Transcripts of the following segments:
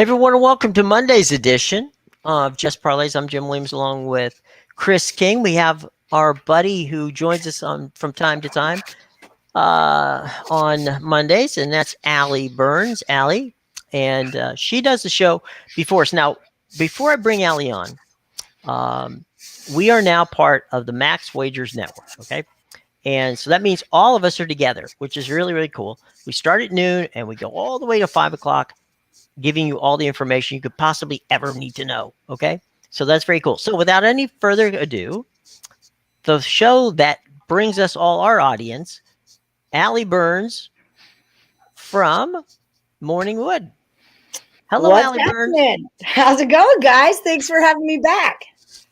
Hey everyone, and welcome to Monday's edition of Just Parlays. I'm Jim Williams along with Chris King. We have our buddy who joins us from time to time on Mondays, and that's Allie Burns. Allie, and she does the show before us. Now, before I bring Allie on, we are now part of the Max Wagers Network, okay? And so that means all of us are together, which is really, really cool. We start at noon and we go all the way to 5 o'clock, giving you all the information you could possibly ever need to know. Okay. So that's very cool. So without any further ado, the show that brings us all our audience, Allie Burns from Morningwood. Hello, What's Allie Burns. happening? How's it going, guys? Thanks for having me back.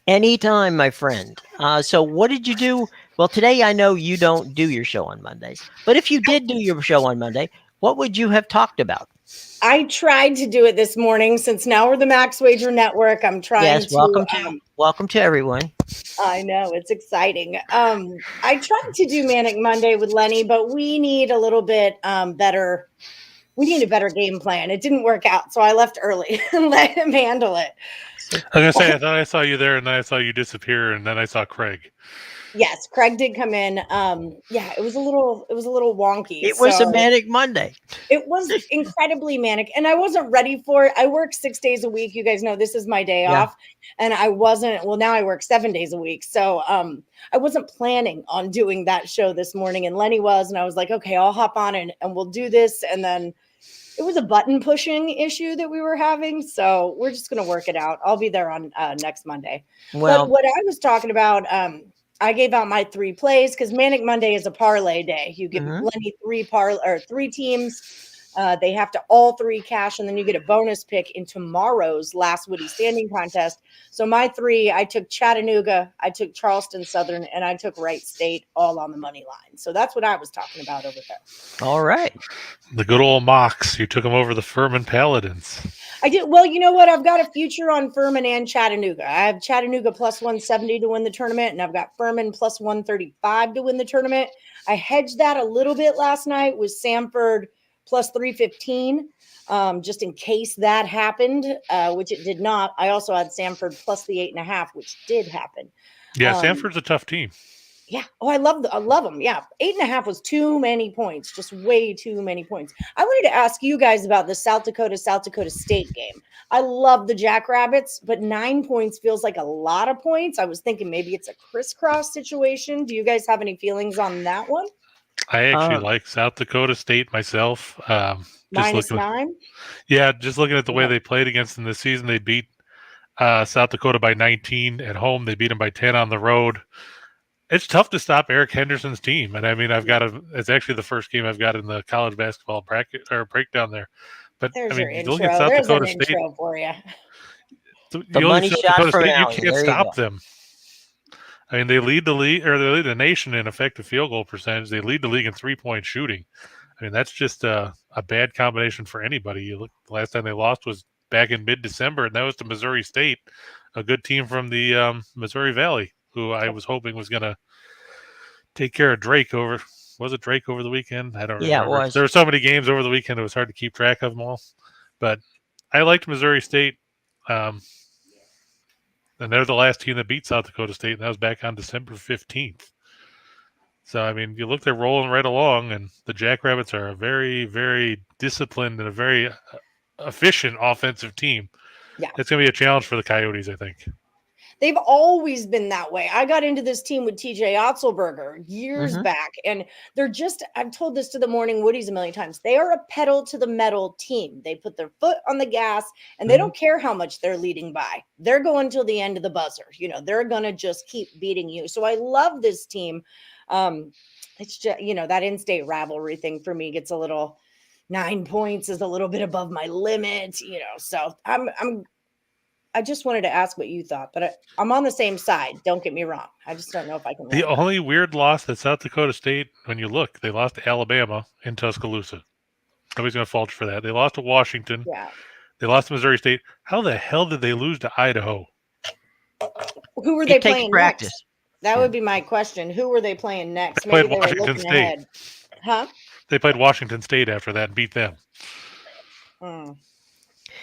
Anytime, my friend. So what did you do? Well, today I know you don't do your show on Mondays, but if you did do your show on Monday, what would you have talked about? I tried to do it this morning since now we're the Max Wager Network. I'm trying welcome to everyone. I know it's exciting. I tried to do Manic Monday with Lenny, but we need a little bit better. We need a better game plan. It didn't work out, so I left early and let him handle it. I was gonna say, I thought I saw you there, and then I saw you disappear, and then I saw Craig. Yes, Craig did come in. Yeah, it was a little wonky. It was a manic Monday. It was incredibly manic, and I wasn't ready for it. I work 6 days a week. You guys know this is my day off, and I wasn't. Well, now I work 7 days a week, so I wasn't planning on doing that show this morning, and Lenny was, and I was like, okay, I'll hop on and we'll do this, and then it was a button pushing issue that we were having, so we're just gonna work it out. I'll be there on next Monday. Well, but what I was talking about, I gave out my 3 plays because Manic Monday is a parlay day. You give Lenny 3 teams. They have to all 3 cash, and then you get a bonus pick in tomorrow's last Witty Standing contest. So my 3, I took Chattanooga, I took Charleston Southern, and I took Wright State all on the money line. So that's what I was talking about over there. All right. The good old Mox. You took them over the Furman Paladins. I did. Well, you know what? I've got a future on Furman and Chattanooga. I have Chattanooga plus 170 to win the tournament, and I've got Furman plus 135 to win the tournament. I hedged that a little bit last night with Samford plus 315, just in case that happened, which it did not. I also had Samford plus the 8.5, which did happen. Yeah, Samford's a tough team. Yeah. Oh, I love them. Yeah. 8.5 was too many points, just way too many points. I wanted to ask you guys about the South Dakota State game. I love the Jackrabbits, but 9 points feels like a lot of points. I was thinking maybe it's a crisscross situation. Do you guys have any feelings on that one? I actually like South Dakota State myself. -9? Yeah, just looking at the way they played against them this season, they beat South Dakota by 19 at home. They beat them by 10 on the road. It's tough to stop Eric Henderson's team, and I mean, it's actually the first game I've got in the college basketball bracket or breakdown there. But there's I mean, your intro. look at South There's Dakota an State intro for you. The money South shot Dakota from State, Allie. you can't stop them. I mean, they lead the league, or they lead the nation in effective field goal percentage. They lead the league in 3-point shooting. I mean, that's just a bad combination for anybody. You look, the last time they lost was back in mid-December, and that was to Missouri State, a good team from the Missouri Valley, who I was hoping was going to take care of Drake over. Was it Drake over the weekend? I don't remember. Yeah, it was. There were so many games over the weekend, it was hard to keep track of them all. But I liked Missouri State. And they're the last team that beat South Dakota State, and that was back on December 15th. So, I mean, you look, they're rolling right along, and the Jackrabbits are a very, very disciplined and a very efficient offensive team. Yeah. It's going to be a challenge for the Coyotes, I think. They've always been that way. I got into this team with TJ Otzelberger years back, and they're just, I've told this to the Morning Woodies a million times. They are a pedal to the metal team. They put their foot on the gas, and they don't care how much they're leading by. They're going till the end of the buzzer. You know, they're going to just keep beating you. So I love this team. It's just, you know, that in-state rivalry thing for me gets a little, 9 points is a little bit above my limit, you know, so I just wanted to ask what you thought, but I'm on the same side. Don't get me wrong. I just don't know if I can. The only weird loss that South Dakota State, when you look, they lost to Alabama in Tuscaloosa. Nobody's going to fault you for that. They lost to Washington. Yeah. They lost to Missouri State. How the hell did they lose to Idaho? Who were they playing practice. Next? That would be my question. Who were they playing next? They played Washington State. Ahead. Huh? They played Washington State after that and beat them.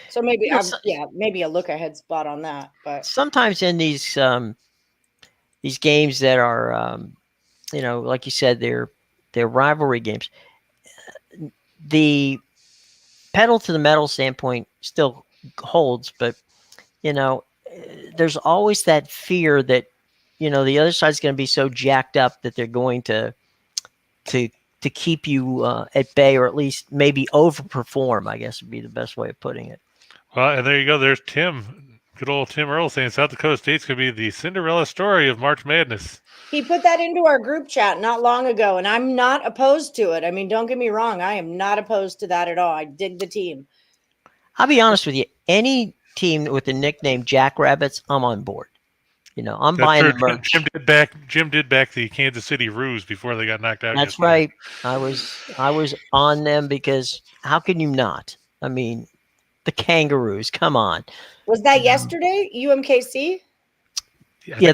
So So maybe so- maybe a look ahead spot on that. But sometimes in these games that are like you said, they're rivalry games. The pedal to the metal standpoint still holds, but there's always that fear that the other side's going to be so jacked up that they're going to keep you at bay, or at least maybe overperform, I guess would be the best way of putting it. Well, and there you go. There's Tim, good old Tim Earl, saying South Dakota State's going to be the Cinderella story of March Madness. he put that into our group chat not long ago, and I'm not opposed to it. I mean, don't get me wrong. I am not opposed to that at all. I dig the team. I'll be honest with you. Any team with the nickname Jackrabbits, I'm on board. I'm buying the merch. Jim did back the Kansas City Roos before they got knocked out. That's yesterday. right. I was on them because how can you not? I mean, the Kangaroos. Come on. Was that yesterday? UMKC? Yeah,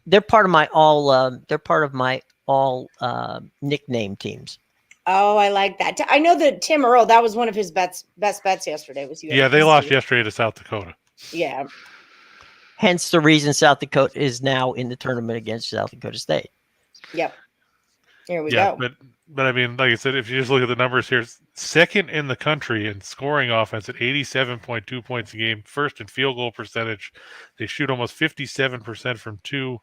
they're part of my all nickname teams. Oh, I like that. I know that Tim Earl, that was one of his best bets yesterday. Was UMKC. Yeah, they lost yesterday to South Dakota. Yeah. Hence the reason South Dakota is now in the tournament against South Dakota State. Yep. Here we go. But I mean, like I said, if you just look at the numbers here, second in the country in scoring offense at 87.2 points a game, first in field goal percentage. They shoot almost 57% from two.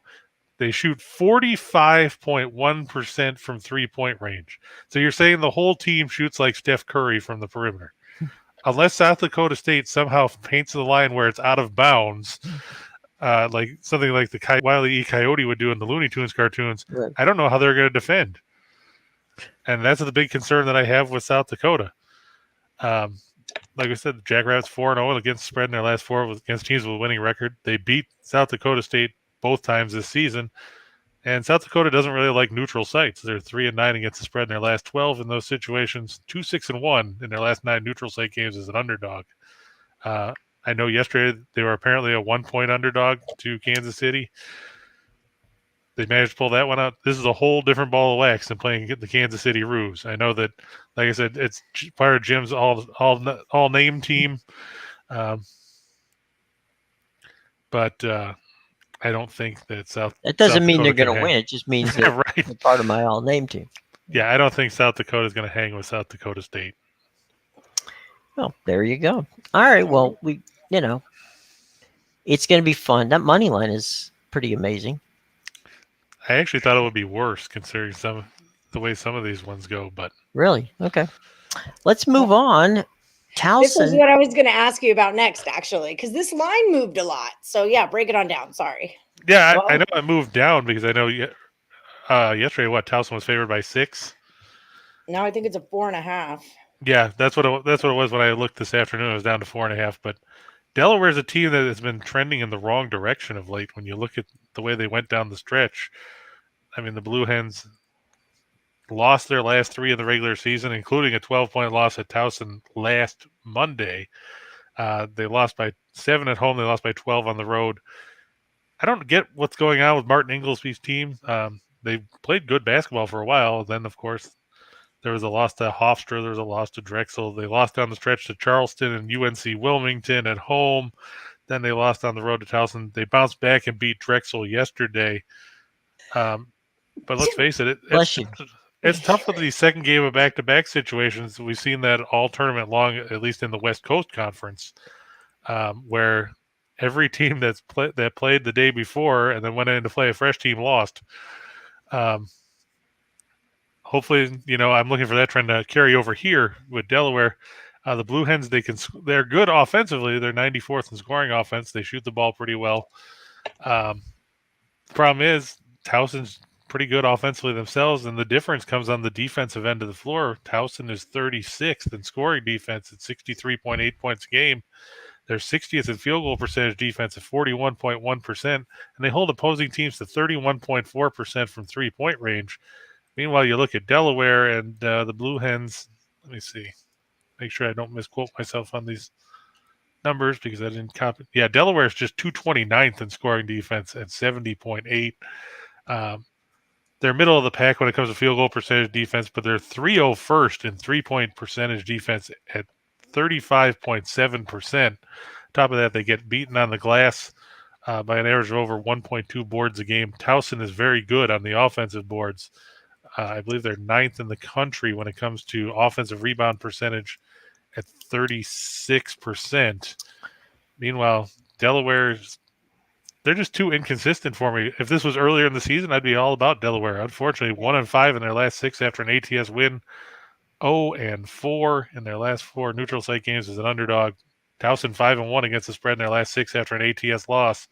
They shoot 45.1% from 3-point range. So you're saying the whole team shoots like Steph Curry from the perimeter. Unless South Dakota State somehow paints the line where it's out of bounds, like something like the Wile E. Coyote would do in the Looney Tunes cartoons, right. I don't know how they're going to defend. And that's the big concern that I have with South Dakota. Like I said, the Jackrabbits 4-0 against spread in their last four against teams with a winning record. They beat South Dakota State both times this season. And South Dakota doesn't really like neutral sites. They're 3-9 against the spread in their last 12 in those situations. 2-6-1 in their last 9 neutral site games as an underdog. I know yesterday they were apparently a 1-point underdog to Kansas City. They managed to pull that one out. This is a whole different ball of wax than playing the Kansas City Roos. I know that, like I said, it's part of Jim's all name team, but I don't think that South. That doesn't South mean Dakota they're going to win. It just means they're right. part of my all name team. Yeah, I don't think South Dakota is going to hang with South Dakota State. Well, there you go. All right. Well, it's going to be fun. That money line is pretty amazing. I actually thought it would be worse considering the way some of these ones go, but really, okay. Let's move on. Towson. This is what I was going to ask you about next, actually, because this line moved a lot. So yeah, break it on down. Sorry. Yeah, I know it moved down because I know yesterday Towson was favored by 6. Now I think it's a 4.5. Yeah, that's what it was when I looked this afternoon. It was down to 4.5, but Delaware is a team that has been trending in the wrong direction of late. When you look at the way they went down the stretch, I mean, the Blue Hens lost their last 3 in the regular season, including a 12-point loss at Towson last Monday. They lost by 7 at home. They lost by 12 on the road. I don't get what's going on with Martin Ingleby's team. They played good basketball for a while. Then, of course, there was a loss to Hofstra. There was a loss to Drexel. They lost down the stretch to Charleston and UNC Wilmington at home. Then they lost on the road to Towson. They bounced back and beat Drexel yesterday. But let's face it, it's tough with these second game of back-to-back situations. We've seen that all tournament long, at least in the West Coast Conference, where every team that played the day before and then went in to play a fresh team lost. Hopefully, I'm looking for that trend to carry over here with Delaware. The Blue Hens, they're good offensively. They're 94th in scoring offense. They shoot the ball pretty well. The problem is Towson's pretty good offensively themselves, and the difference comes on the defensive end of the floor. Towson is 36th in scoring defense at 63.8 points a game. They're 60th in field goal percentage defense at 41.1%, and they hold opposing teams to 31.4% from three-point range. Meanwhile, you look at Delaware and the Blue Hens. Let me see. Make sure I don't misquote myself on these numbers because I didn't copy. Yeah, Delaware is just 229th in scoring defense at 70.8. They're middle of the pack when it comes to field goal percentage defense, but they're 301st in three-point percentage defense at 35.7%. Top of that, they get beaten on the glass by an average of over 1.2 boards a game. Towson is very good on the offensive boards. I believe they're 9th in the country when it comes to offensive rebound percentage at 36%. Meanwhile, Delaware's they're just too inconsistent for me. If this was earlier in the season, I'd be all about Delaware. Unfortunately, 1-5 in their last 6 after an ATS win. 0-4 in their last 4 neutral site games as an underdog. Towson 5-1 against the spread in their last 6 after an ATS loss.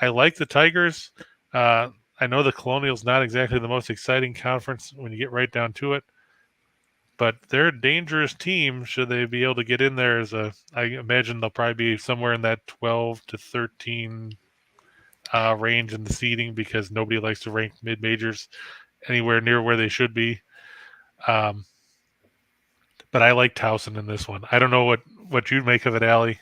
I like the Tigers. I know the Colonial's not exactly the most exciting conference when you get right down to it, but they're a dangerous team should they be able to get in there. I imagine they'll probably be somewhere in that 12 to 13 range in the seeding because nobody likes to rank mid-majors anywhere near where they should be. But I like Towson in this one. I don't know what you'd make of it, Allie.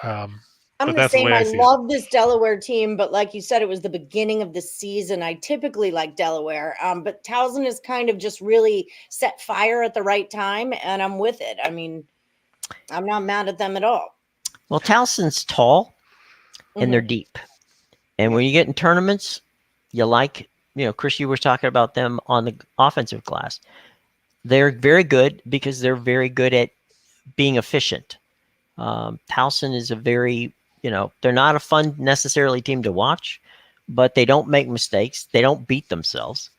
I'm but the that's same. the way I see love this Delaware team, but like you said, it was the beginning of the season. I typically like Delaware, but Towson has kind of just really set fire at the right time, and I'm with it. I mean, I'm not mad at them at all. Well, Towson's tall and they're deep. And when you get in tournaments, you like, Chris, you were talking about them on the offensive glass. They're very good because they're very good at being efficient. Towson is a very, they're not a fun necessarily team to watch, but they don't make mistakes. They don't beat themselves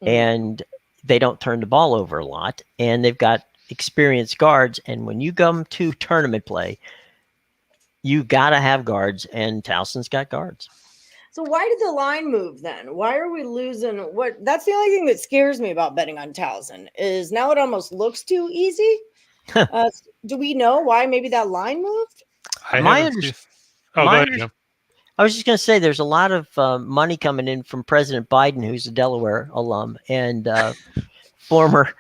and they don't turn the ball over a lot. And they've got experienced guards. And when you come to tournament play, you got to have guards, and Towson's got guards. So why did the line move then? Why are we losing? That's the only thing that scares me about betting on Towson is now it almost looks too easy. Do we know why maybe that line moved? go ahead, Jim. I was just going to say there's a lot of money coming in from President Biden, who's a Delaware alum, and former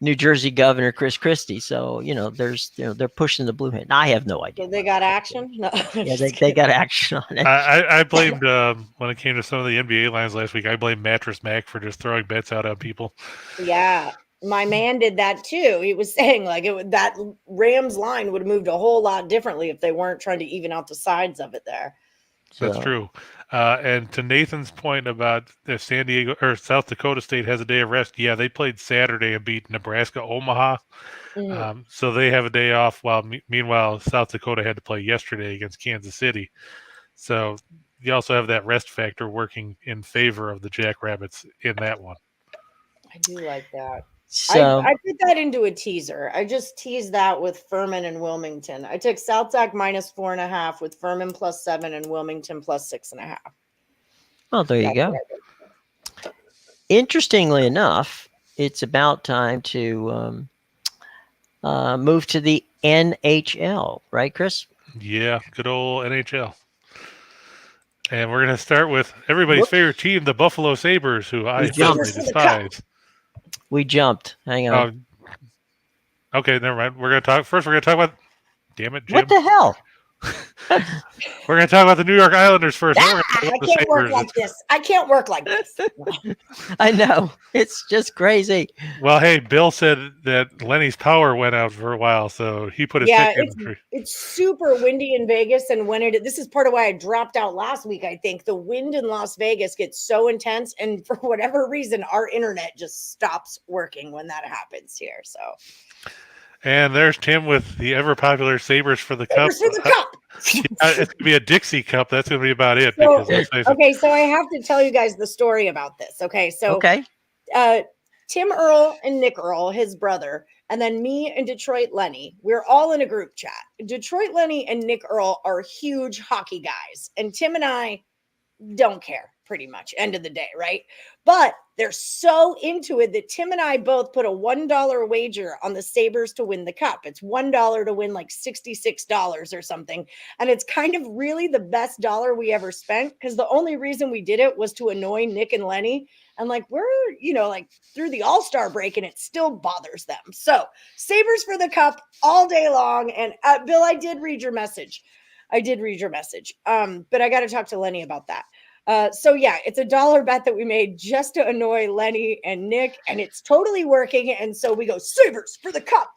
New Jersey Governor Chris Christie. So, they're pushing the blue hand. I have no idea. So they got action? No. Yeah, they got action on it. I blamed, when it came to some of the NBA lines last week, I blamed Mattress Mac for just throwing bets out on people. Yeah, my man did that too. He was saying that Rams line would have moved a whole lot differently if they weren't trying to even out the sides of it there. That's true. And to Nathan's point about if San Diego or South Dakota State has a day of rest, yeah, they played Saturday and beat Nebraska Omaha. So they have a day off. Meanwhile, South Dakota had to play yesterday against Kansas City. So you also have that rest factor working in favor of the Jackrabbits in that one. I do like that. So I put that into a teaser. I just teased that with Furman and Wilmington. I took South Sac -4.5 with Furman +7 and Wilmington +6.5. Well, there you go. Interestingly enough, it's about time to move to the NHL, right, Chris? Yeah, good old NHL. And we're going to start with everybody's favorite team, the Buffalo Sabres, who I firmly despise. We jumped. Hang on. Okay, never mind. We're going to talk about. Damn it, Jim. What the hell? We're going to talk about the New York Islanders first. I can't work like this. I can't work like this. I know. It's just crazy. Well, hey, Bill said that Lenny's power went out for a while, so he put his pick in. It's super windy in Vegas, and this is part of why I dropped out last week, I think. The wind in Las Vegas gets so intense, and for whatever reason, our internet just stops working when that happens here, so... And there's Tim with the ever-popular Sabres for the Cup. Sabres for the Cup! It's going to be a Dixie Cup. That's going to be about it. So I have to tell you guys the story about this. Okay, so Tim Earl and Nick Earl, his brother, and then me and Detroit Lenny, we're all in a group chat. Detroit Lenny and Nick Earl are huge hockey guys, and Tim and I don't care, pretty much, end of the day, right? But they're so into it that Tim and I both put a $1 wager on the Sabres to win the cup. It's $1 to win like $66 or something. And it's kind of really the best dollar we ever spent because the only reason we did it was to annoy Nick and Lenny. And we're, through the All-Star break and it still bothers them. So Sabres for the cup all day long. And Bill, I did read your message. But I got to talk to Lenny about that. So yeah, it's a $1 bet that we made just to annoy Lenny and Nick, and it's totally working. And so we go Sabres for the cup.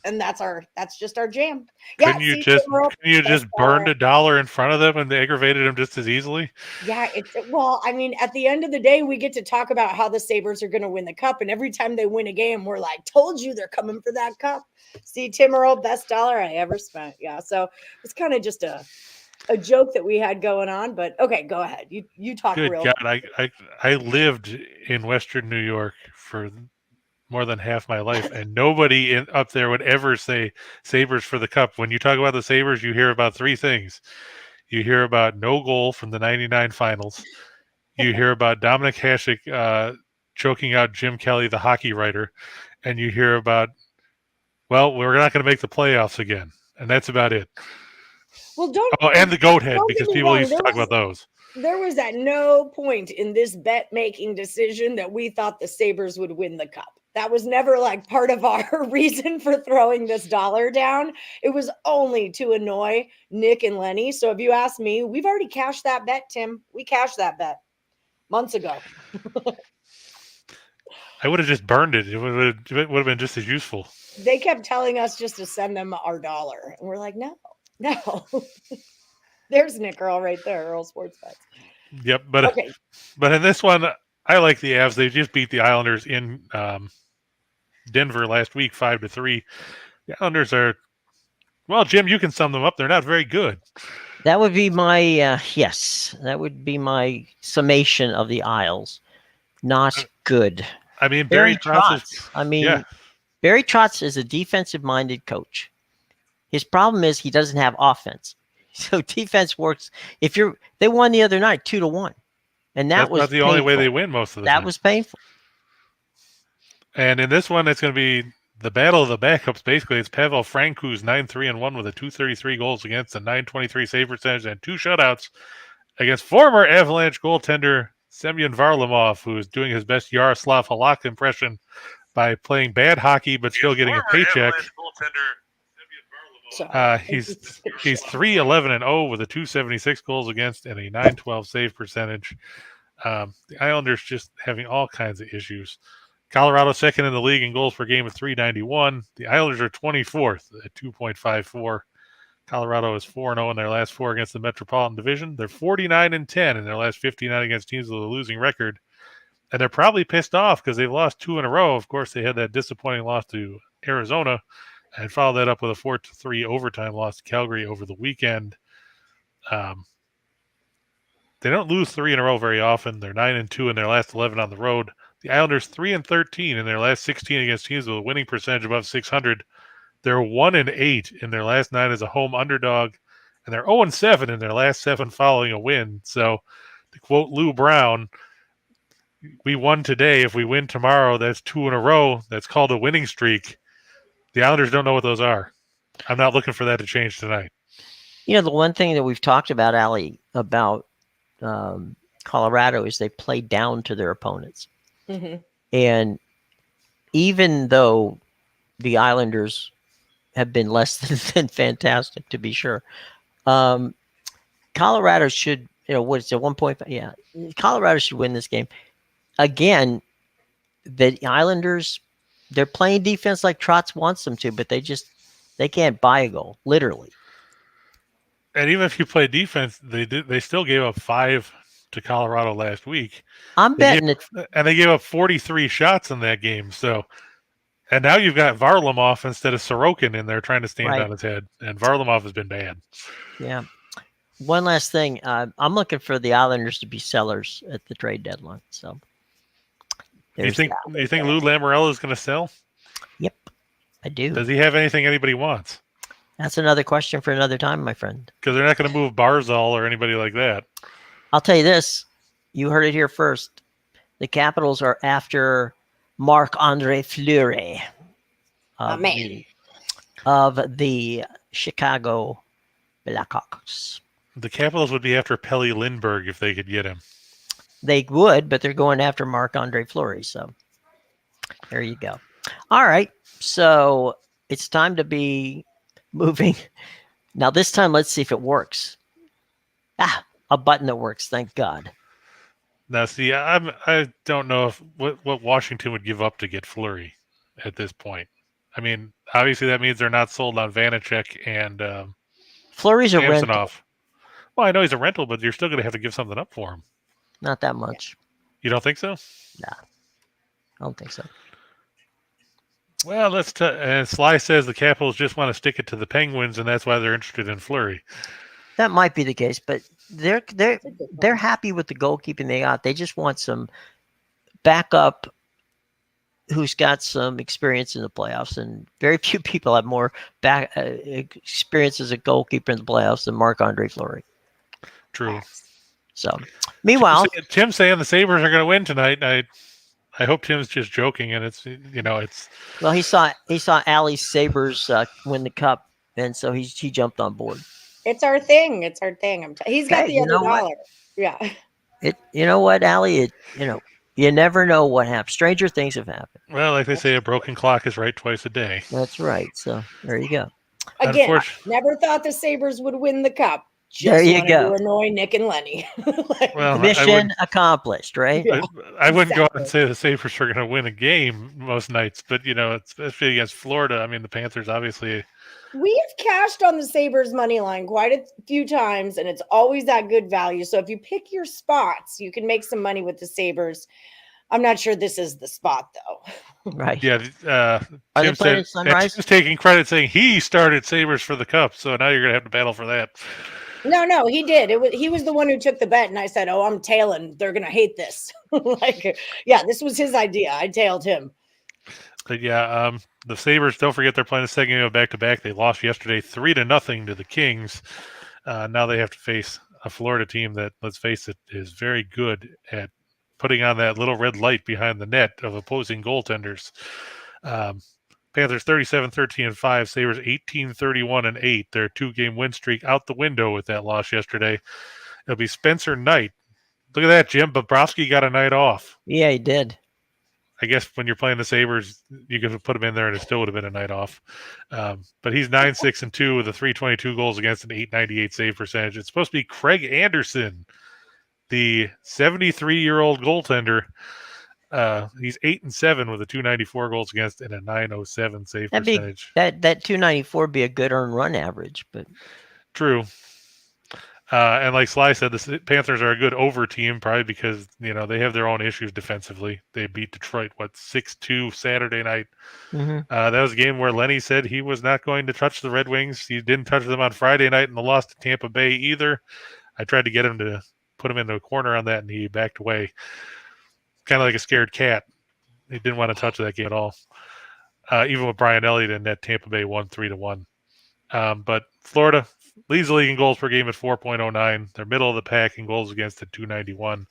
and that's just our jam. Yeah, Couldn't you see, just Timber, burned $1 in front of them and they aggravated them just as easily? yeah, well, I mean, at the end of the day, we get to talk about how the Sabres are going to win the cup, and every time they win a game, we're like, "Told you they're coming for that cup." See, Timero, best dollar I ever spent. Yeah, so it's kind of just a joke that we had going on, but okay, go ahead. You talk Good real. God, I lived in Western New York for more than half my life, and nobody up there would ever say Sabres for the cup. When you talk about the Sabres, you hear about three things. You hear about no goal from the '99 finals. You hear about Dominic Hasek choking out Jim Kelly, the hockey writer, and you hear about, well, we're not going to make the playoffs again, and that's about it. Well, don't and the goat head, don't because get me people wrong, used to talk about those. there was at no point in this bet making decision that we thought the Sabres would win the cup. That was never like part of our reason for throwing this dollar down. It was only to annoy Nick and Lenny. So if you ask me, we've already cashed that bet, Tim. We cashed that bet months ago. I would have just burned it. It would have been just as useful. They kept telling us just to send them our dollar. And we're like, no. There's Nick Earl right there, Earl Sports Bets. Yep, but in this one, I like the Avs. They just beat the Islanders in Denver last week, 5-3. The Islanders are, well, Jim, you can sum them up. They're not very good. That would be my yes. That would be my summation of the Isles. Not good. I mean, Barry Trotz. Barry Trotz is a defensive-minded coach. His problem is he doesn't have offense. So defense works. They won the other night 2-1, and that was not the only way they win most of the time. That was painful. And in this one, it's going to be the battle of the backups. Basically, it's Pavel Francouz 9-3-1 with a 233 goals against, a 923 save percentage, and 2 shutouts against former Avalanche goaltender Semyon Varlamov, who is doing his best Yaroslav Halak impression by playing bad hockey but still getting a paycheck. He's 3-11-0 with a 276 goals against and a 912 save percentage. The Islanders just having all kinds of issues. Colorado second in the league in goals per game at 391. The Islanders are 24th at 2.54. Colorado is 4-0 in their last 4 against the Metropolitan Division. They're 49-10 in their last 59 against teams with a losing record. And they're probably pissed off because they've lost 2 in a row. Of course, they had that disappointing loss to Arizona and followed that up with a 4-3 overtime loss to Calgary over the weekend. They don't lose 3 in a row very often. They're 9-2 in their last 11 on the road. The Islanders 3-13 in their last 16 against teams with a winning percentage above 600. They're 1-8 in their last 9 as a home underdog, and they're 0-7 in their last 7 following a win. So, to quote Lou Brown, we won today. If we win tomorrow, that's 2 in a row. That's called a winning streak. The Islanders don't know what those are. I'm not looking for that to change tonight. You know, the one thing that we've talked about, Allie, about Colorado is they play down to their opponents. Mm-hmm. And even though the Islanders have been less than fantastic, to be sure, Colorado should, what is it, 1.5? Yeah, Colorado should win this game. Again, the Islanders, they're playing defense like Trotz wants them to, but they can't buy a goal, literally. And even if you play defense, they still gave up 5 to Colorado last week. I'm betting it. And they gave up 43 shots in that game. So, and now you've got Varlamov instead of Sorokin in there trying to stand on his head. And Varlamov has been bad. Yeah. One last thing. I'm looking for the Islanders to be sellers at the trade deadline. So, you think Lou Lamoriello is going to sell? Yep, I do. Does he have anything anybody wants? That's another question for another time, my friend. Because they're not going to move Barzal or anybody like that. I'll tell you this. You heard it here first. The Capitals are after Marc-Andre Fleury of the Chicago Blackhawks. The Capitals would be after Pelle Lindbergh if they could get him. They would, but they're going after Marc-Andre Fleury. So there you go. All right. So it's time to be moving. Now, this time, let's see if it works. A button that works. Thank God. Now, see, I don't know what Washington would give up to get Fleury at this point. I mean, obviously that means they're not sold on Vanacek and Fleury's a rental, Samsonov. Well, I know he's a rental, but you're still going to have to give something up for him. not that much. You don't think so? Nah, I don't think so. Well, and Sly says the Capitals just want to stick it to the Penguins, and that's why they're interested in Fleury. That might be the case, but they're happy with the goalkeeping they got. They just want some backup who's got some experience in the playoffs, and very few people have more experience as a goalkeeper in the playoffs than Marc-Andre Fleury. True. So, meanwhile, Tim's saying the Sabres are going to win tonight. I hope Tim's just joking, and it's well, he saw Allie's Sabres win the cup, and so he jumped on board. It's our thing. It's our thing. He's got the other dollar. Yeah. You know what, Allie? You never know what happens. Stranger things have happened. Well, like they say, a broken clock is right twice a day. That's right. So there you go. Again, never thought the Sabres would win the cup. Just there you go. To annoy Nick and Lenny. Mission accomplished, right? Yeah, I wouldn't go out and say the Sabres are going to win a game most nights, but especially against Florida. I mean, the Panthers obviously. We have cashed on the Sabres money line quite a few times, and it's always that good value. So if you pick your spots, you can make some money with the Sabres. I'm not sure this is the spot, though. Right. Yeah. Tim said Sunrise? He's taking credit saying he started Sabres for the Cup, so now you're going to have to battle for that. No, he did. He was the one who took the bet, and I said, "Oh, I'm tailing. They're going to hate this." This was his idea. I tailed him. But yeah, the Sabres, don't forget they're playing the second game of back-to-back. They lost yesterday 3-0 to the Kings. Now they have to face a Florida team that, let's face it, is very good at putting on that little red light behind the net of opposing goaltenders. Panthers 37-13-5, Sabres 18-31-8. Their 2-game win streak out the window with that loss yesterday. It'll be Spencer Knight. Look at that, Jim. Bobrovsky got a night off. Yeah, he did. I guess when you're playing the Sabres, you could put him in there and it still would have been a night off. But he's 9-6-2 with a 322 goals against an 898 save percentage. It's supposed to be Craig Anderson, the 73-year-old goaltender. He's 8-7 with a 294 goals against and a 907 save percentage. That 294 would be a good earned run average, but true. And like Sly said, the Panthers are a good over team, probably because they have their own issues defensively. They beat Detroit 6-2 Saturday night. Mm-hmm. That was a game where Lenny said he was not going to touch the Red Wings. He didn't touch them on Friday night in the loss to Tampa Bay either. I tried to get him to put him into a corner on that, and he backed away, kind of like a scared cat. He didn't want to touch that game at all. Even with Brian Elliott in that, Tampa Bay won 3-1. But Florida leads the league in goals per game at 4.09. They're middle of the pack in goals against at 291.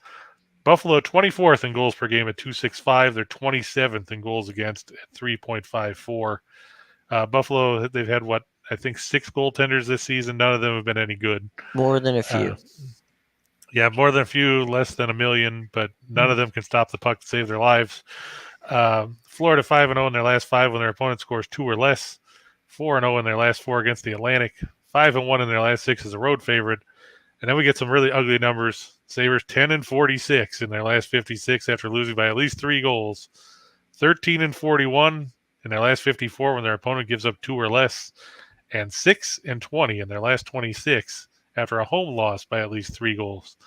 Buffalo 24th in goals per game at 265. They're 27th in goals against at 3.54. Buffalo, they've had I think 6 goaltenders this season. None of them have been any good. More than a few. Yeah, more than a few, less than a million, but none of them can stop the puck to save their lives. Florida 5-0 in their last 5 when their opponent scores 2 or less. 4-0 in their last 4 against the Atlantic. 5-1 in their last 6 as a road favorite. And then we get some really ugly numbers. Sabres 10-46 in their last 56 after losing by at least 3 goals. 13-41 in their last 54 when their opponent gives up 2 or less. And 6-20 in their last 26 after a home loss by at least 3 goals.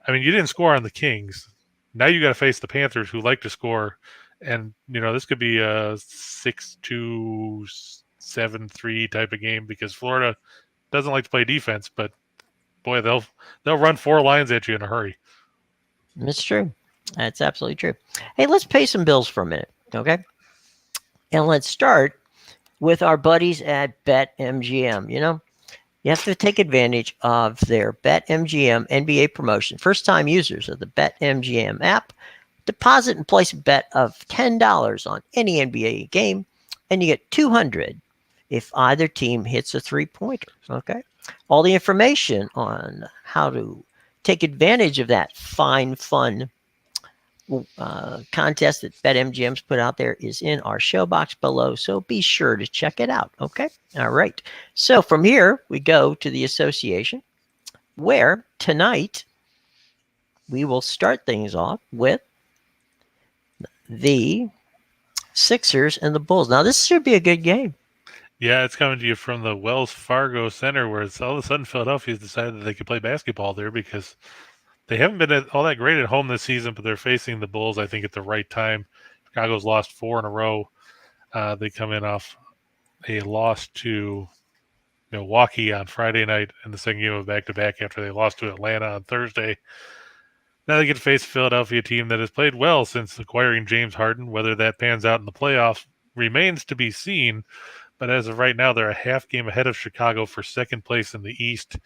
I mean, you didn't score on the Kings. Now you got to face the Panthers, who like to score. And, this could be a 6-2, 7-3 type of game because Florida doesn't like to play defense, but boy, they'll run 4 lines at you in a hurry. It's true. That's absolutely true. Hey, let's pay some bills for a minute, okay? And let's start with our buddies at BetMGM. You have to take advantage of their BetMGM NBA promotion. First-time users of the BetMGM app, deposit and place a bet of $10 on any NBA game, and you get $200 if either team hits a three-pointer, okay? All the information on how to take advantage of that fun contest that BetMGM's put out there is in our show box below, so be sure to check it out, okay? All right. So from here, we go to the association, where tonight we will start things off with the Sixers and the Bulls. Now this should be a good game. Yeah, it's coming to you from the Wells Fargo Center, where it's all of a sudden Philadelphia's decided that they could play basketball there because they haven't been all that great at home this season, but they're facing the Bulls, I think, at the right time. Chicago's lost 4 in a row. They come in off a loss to Milwaukee on Friday night in the second game of back-to-back after they lost to Atlanta on Thursday. Now they get to face a Philadelphia team that has played well since acquiring James Harden. Whether that pans out in the playoffs remains to be seen. But as of right now, they're a half game ahead of Chicago for second place in the East,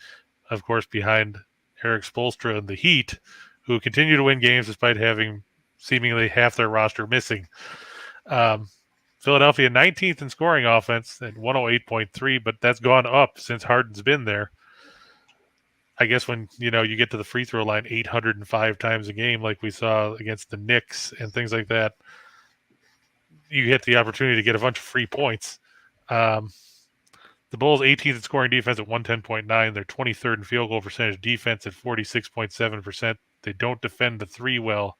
of course, behind Eric Spoelstra and the Heat, who continue to win games despite having seemingly half their roster missing. Philadelphia 19th in scoring offense at 108.3, but that's gone up since Harden's been there. I guess when you get to the free throw line 805 times a game, like we saw against the Knicks and things like that, you get the opportunity to get a bunch of free points. The Bulls 18th in scoring defense at 110.9. They're 23rd in field goal percentage defense at 46.7%. They don't defend the three well.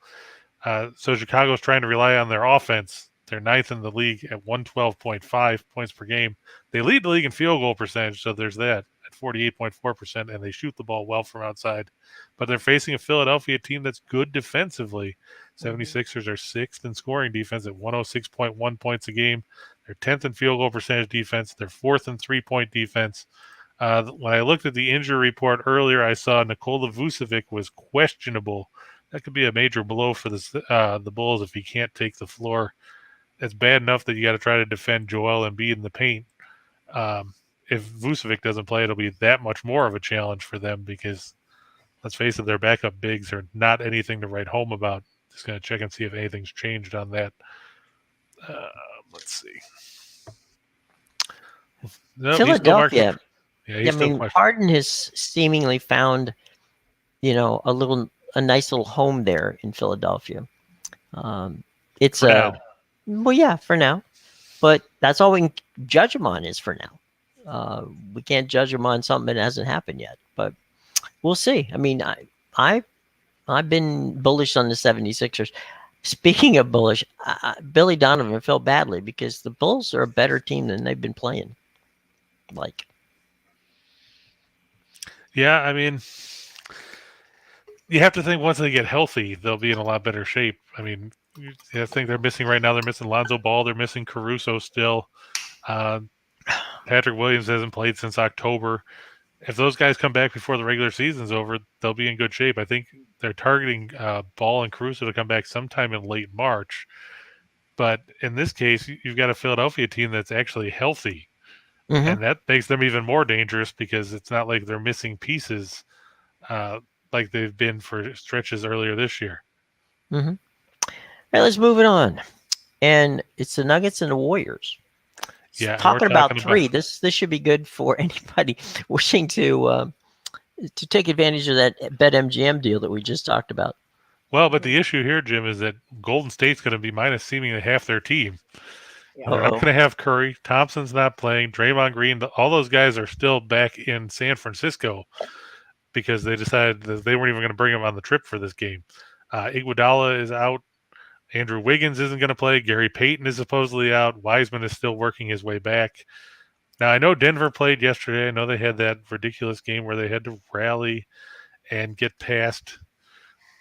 So Chicago's trying to rely on their offense. They're 9th in the league at 112.5 points per game. They lead the league in field goal percentage, so there's that at 48.4%, and they shoot the ball well from outside. But they're facing a Philadelphia team that's good defensively. 76ers are 6th in scoring defense at 106.1 points a game. They're 10th in field goal percentage defense. They're 4th in three-point defense. When I looked at the injury report earlier, I saw Nikola Vucevic was questionable. That could be a major blow for the Bulls if he can't take the floor. It's bad enough that you got to try to defend Joel Embiid in the paint. If Vucevic doesn't play, it'll be that much more of a challenge for them because, let's face it, their backup bigs are not anything to write home about. Just going to check and see if anything's changed on that. Let's see. No, Philadelphia. He's Harden has seemingly found, a nice little home there in Philadelphia. It's for now, but that's all we can judge him on is for now. We can't judge him on something that hasn't happened yet, but we'll see. I mean, I've been bullish on the 76ers. Speaking of bullish, Billy Donovan felt badly because the Bulls are a better team than they've been playing. Yeah, I mean, you have to think once they get healthy, they'll be in a lot better shape. I mean, I think they're missing right now. They're missing Lonzo Ball. They're missing Caruso still. Patrick Williams hasn't played since October. If those guys come back before the regular season's over, they'll be in good shape. I think they're targeting Ball and Caruso to come back sometime in late March. But in this case, you've got a Philadelphia team that's actually healthy. Mm-hmm. And that makes them even more dangerous because it's not like they're missing pieces like they've been for stretches earlier this year. Mm-hmm. All right, let's move it on. And it's the Nuggets and the Warriors. Yeah, talking about three. This should be good for anybody wishing to take advantage of that BetMGM deal that we just talked about. Well, but the issue here, Jim, is that Golden State's going to be minus seemingly half their team. They're not going to have Curry. Thompson's not playing. Draymond Green, all those guys are still back in San Francisco because they decided that they weren't even going to bring them on the trip for this game. Iguodala is out. Andrew Wiggins isn't going to play. Gary Payton is supposedly out. Wiseman is still working his way back. Now, I know Denver played yesterday. I know they had that ridiculous game where they had to rally and get past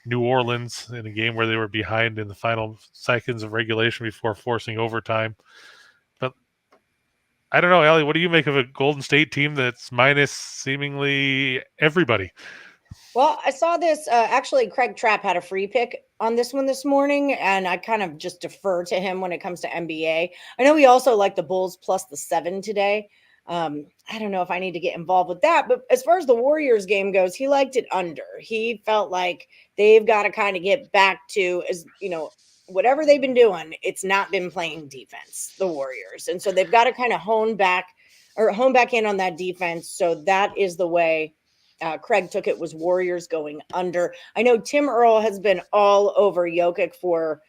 New Orleans in a game where they were behind in the final seconds of regulation before forcing overtime. But I don't know, Allie, what do you make of a Golden State team that's minus seemingly everybody? Well, I saw this. Actually, Craig Trapp had a free pick on this one this morning, and I kind of just defer to him when it comes to NBA. I know he also liked the Bulls plus the 7 today. I don't know if I need to get involved with that, but as far as the Warriors game goes, he liked it under. He felt like they've got to kind of get back to, as whatever they've been doing, it's not been playing defense, the Warriors. And so they've got to kind of hone back in on that defense. So that is the way Craig took it, was Warriors going under. I know Tim Earl has been all over Jokic for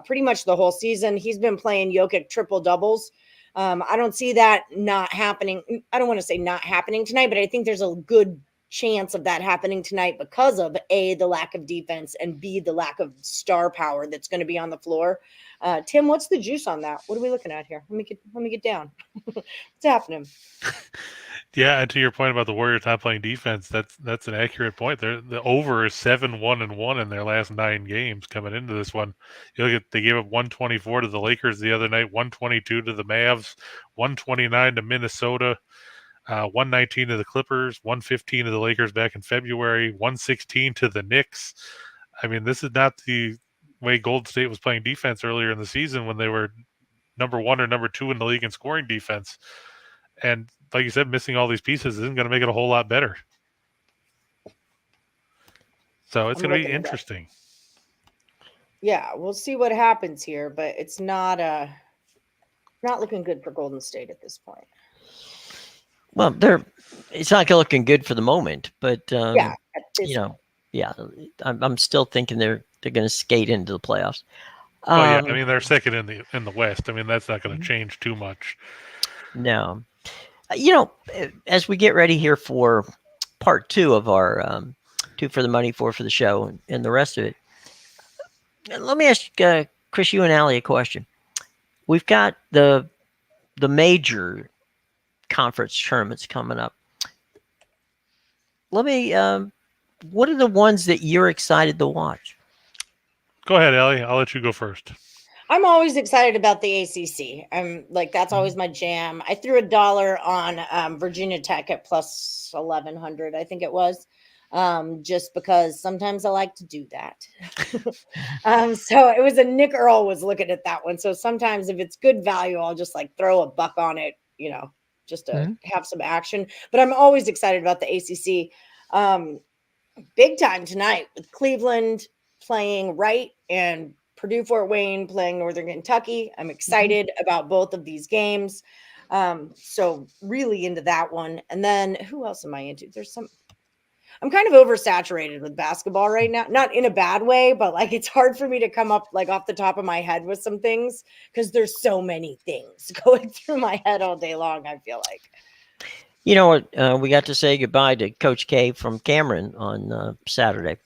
pretty much the whole season. He's been playing Jokic triple doubles. I don't see that not happening. I don't want to say not happening tonight, but I think there's a good chance of that happening tonight because of A, the lack of defense, and B, the lack of star power that's going to be on the floor. Tim, what's the juice on that? What are we looking at here? Let me get down. What's happening? Yeah, and to your point about the Warriors not playing defense, that's an accurate point. The over is 7-1-1 in their last 9 games coming into this one. You look at they gave up 124 to the Lakers the other night, 122 to the Mavs, 129 to Minnesota, 119 to the Clippers, 115 to the Lakers back in February, 116 to the Knicks. I mean, this is not the way Golden State was playing defense earlier in the season when they were number 1 or number 2 in the league in scoring defense. And like you said, missing all these pieces isn't going to make it a whole lot better. So it's going to be interesting. Yeah, we'll see what happens here, but it's not looking good for Golden State at this point. Well, it's not looking good for the moment, but I'm still thinking they're going to skate into the playoffs. I mean, they're second in the West. I mean, that's not going to change too much. No. As we get ready here for part 2 of our 2 for the money, 4 for the show, and the rest of it, let me ask Chris, you and Allie a question. We've got the major conference tournaments coming up. Let me. What are the ones that you're excited to watch? Go ahead, Allie. I'll let you go first. I'm always excited about the ACC. That's always my jam. I threw $1 on Virginia Tech at plus 1100, I think it was, just because sometimes I like to do that. So it was Nick Earl was looking at that one. So sometimes if it's good value, I'll just throw $1 on it, just to have some action. But I'm always excited about the ACC. Big time tonight with Cleveland playing Wright and Purdue Fort Wayne playing Northern Kentucky. I'm excited about both of these games. So really into that one. And then who else am I into? I'm kind of oversaturated with basketball right now. Not in a bad way, but it's hard for me to come up off the top of my head with some things because there's so many things going through my head all day long, I feel like. You know what? We got to say goodbye to Coach K from Cameron on Saturday.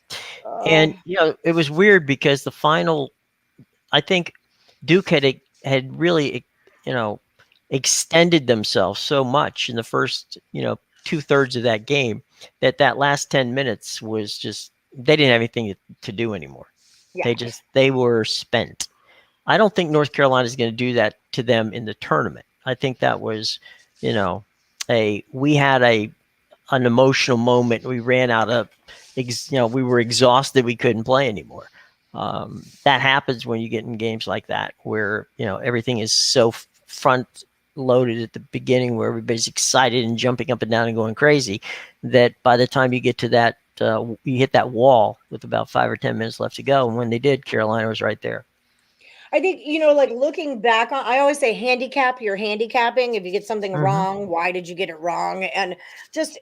And, it was weird because the final, I think Duke had really, extended themselves so much in the first, 2/3 of that game that last 10 minutes was just, they didn't have anything to do anymore. Yeah. They were spent. I don't think North Carolina is going to do that to them in the tournament. I think that was, we had an emotional moment. We ran out of, we were exhausted. We couldn't play anymore. That happens when you get in games like that, where, everything is so front loaded at the beginning, where everybody's excited and jumping up and down and going crazy, that by the time you get to that, you hit that wall with about 5 or 10 minutes left to go. And when they did, Carolina was right there. I think, looking back on, I always say handicap, you're handicapping. If you get something wrong, why did you get it wrong? And just,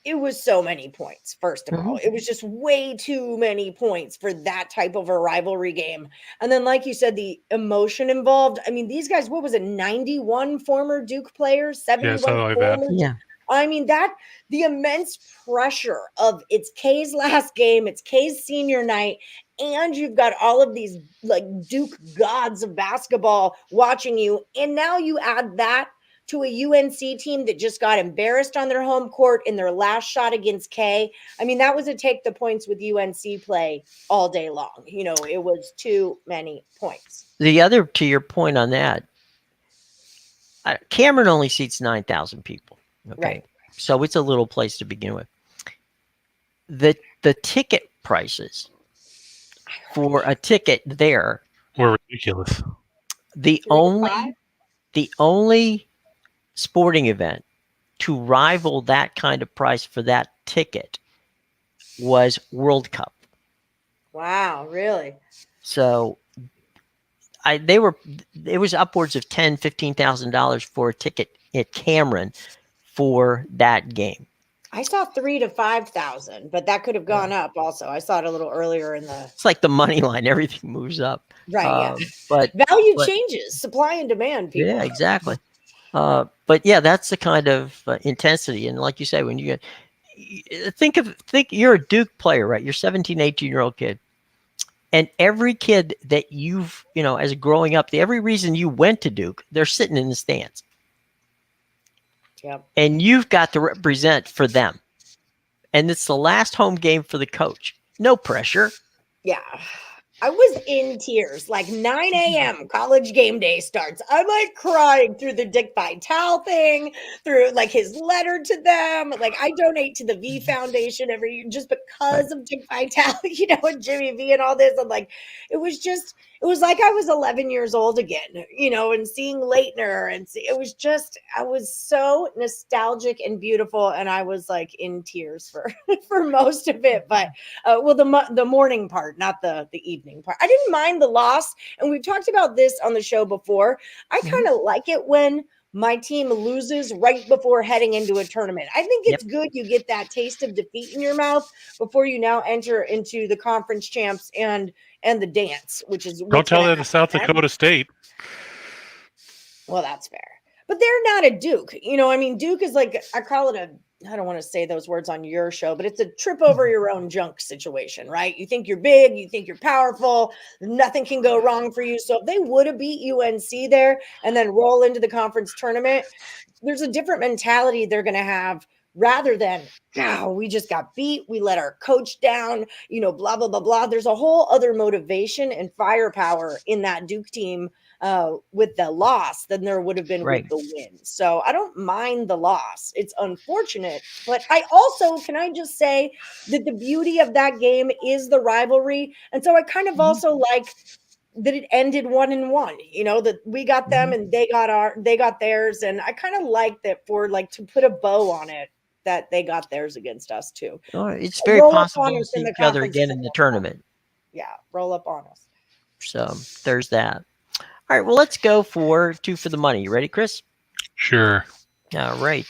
it was so many points, first of all. It was just way too many points for that type of a rivalry game. And then, like you said, the emotion involved. I mean, these guys, what was it, 91 former Duke players, 71 something former like that. Yeah. I mean, the immense pressure of it's K's last game, it's K's senior night, and you've got all of these Duke gods of basketball watching you. And now you add that to a UNC team that just got embarrassed on their home court in their last shot against K. I mean, that was a take the points with UNC play all day long. It was too many points. The other, to your point on that, Cameron only seats 9,000 people. Okay. Right. So it's a little place to begin with. The ticket prices for a ticket there were ridiculous. The only sporting event to rival that kind of price for that ticket was World Cup. Wow, really? So it was upwards of $10,000-$15,000 for a ticket at Cameron for that game. I saw 3,000 to 5,000, but that could have gone up also. I saw it a little earlier in the. It's like the money line; everything moves up. Right. But value changes, supply and demand. People. Yeah, exactly. But yeah, that's the kind of intensity. And like you say, when you think you're a Duke player, right? You're 17, 18-year-old kid. And every kid that you've, as growing up, every reason you went to Duke, they're sitting in the stands. Yep. And you've got to represent for them. And it's the last home game for the coach. No pressure. Yeah. I was in tears, like 9 a.m. college game day starts. I'm like crying through the Dick Vitale thing, through like his letter to them. Like I donate to the V Foundation every year just because of Dick Vitale, and Jimmy V and all this. I'm like, it was like I was 11 years old again, and seeing Leitner I was so nostalgic and beautiful. And I was like in tears for most of it. But the morning part, not the evening part. I didn't mind the loss, and we've talked about this on the show before. I kind of like it when my team loses right before heading into a tournament. I think it's good you get that taste of defeat in your mouth before you now enter into the conference champs and the dance, which is don't tell that to South Dakota State. Well, that's fair. But they're not a Duke. Duke is like, I call it I don't want to say those words on your show, but it's a trip over your own junk situation, right? You think you're big, you think you're powerful, nothing can go wrong for you. So if they would have beat UNC there and then roll into the conference tournament, there's a different mentality they're going to have rather than, we just got beat, we let our coach down, blah, blah, blah, blah. There's a whole other motivation and firepower in that Duke team with the loss than there would have been with the win. So I don't mind the loss. It's unfortunate, but can I just say that the beauty of that game is the rivalry. And so I kind of also like that it ended 1-1, that we got them and they got theirs. And I kind of like that for like to put a bow on it, that they got theirs against us too. Oh, it's very possible to see each other again in the tournament. Yeah, roll up on us. So there's that. All right, well, let's go for 2 for the money. You ready, Chris? Sure. All right.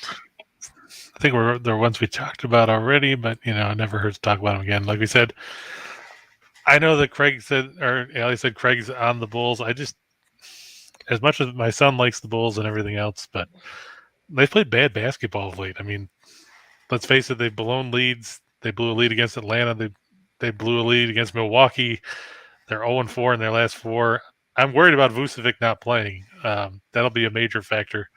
I think they're ones we talked about already, but it never hurts to talk about them again. Like we said, I know that Craig said, or Ali said, Craig's on the Bulls. I just, as much as my son likes the Bulls and everything else, but they've played bad basketball of late. I mean, let's face it, they've blown leads. They blew a lead against Atlanta. They blew a lead against Milwaukee. They're 0-4 in their last 4. I'm worried about Vucevic not playing. That'll be a major factor.